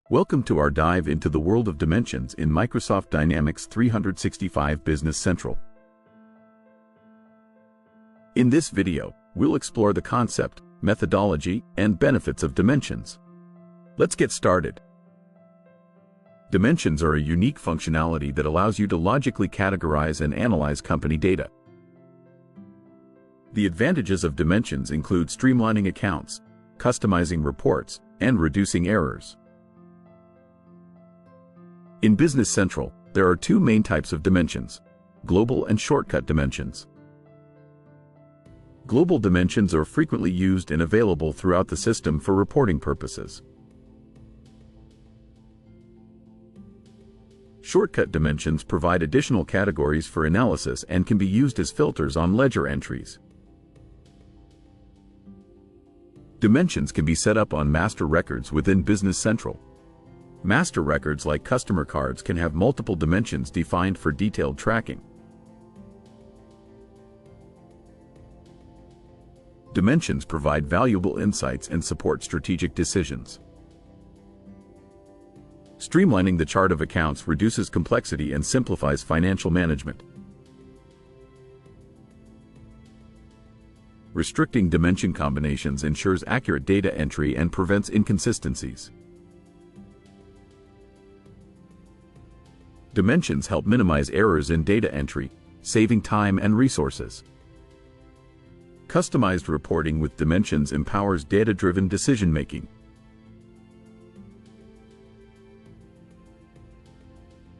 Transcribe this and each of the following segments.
Welcome to our dive into the world of dimensions in Microsoft Dynamics 365 Business Central. In this video, we'll explore the concept, methodology, and benefits of dimensions. Let's get started. Dimensions are a unique functionality that allows you to logically categorize and analyze company data. The advantages of dimensions include streamlining accounts, customizing reports, and reducing errors. In Business Central, there are two main types of dimensions: global and shortcut dimensions. Global dimensions are frequently used and available throughout the system for reporting purposes. Shortcut dimensions provide additional categories for analysis and can be used as filters on ledger entries. Dimensions can be set up on master records within Business Central. Master records like customer cards can have multiple dimensions defined for detailed tracking. Dimensions provide valuable insights and support strategic decisions. Streamlining the chart of accounts reduces complexity and simplifies financial management. Restricting dimension combinations ensures accurate data entry and prevents inconsistencies. Dimensions help minimize errors in data entry, saving time and resources. Customized reporting with dimensions empowers data-driven decision-making.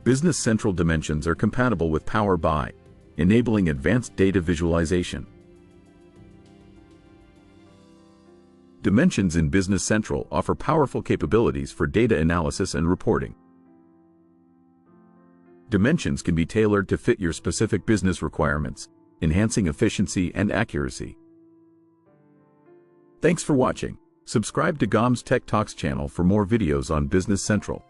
Business Central dimensions are compatible with Power BI, enabling advanced data visualization. Dimensions in Business Central offer powerful capabilities for data analysis and reporting. Dimensions can be tailored to fit your specific business requirements, enhancing efficiency and accuracy. Thanks for watching. Subscribe to GOMS Tech Talks channel for more videos on Business Central.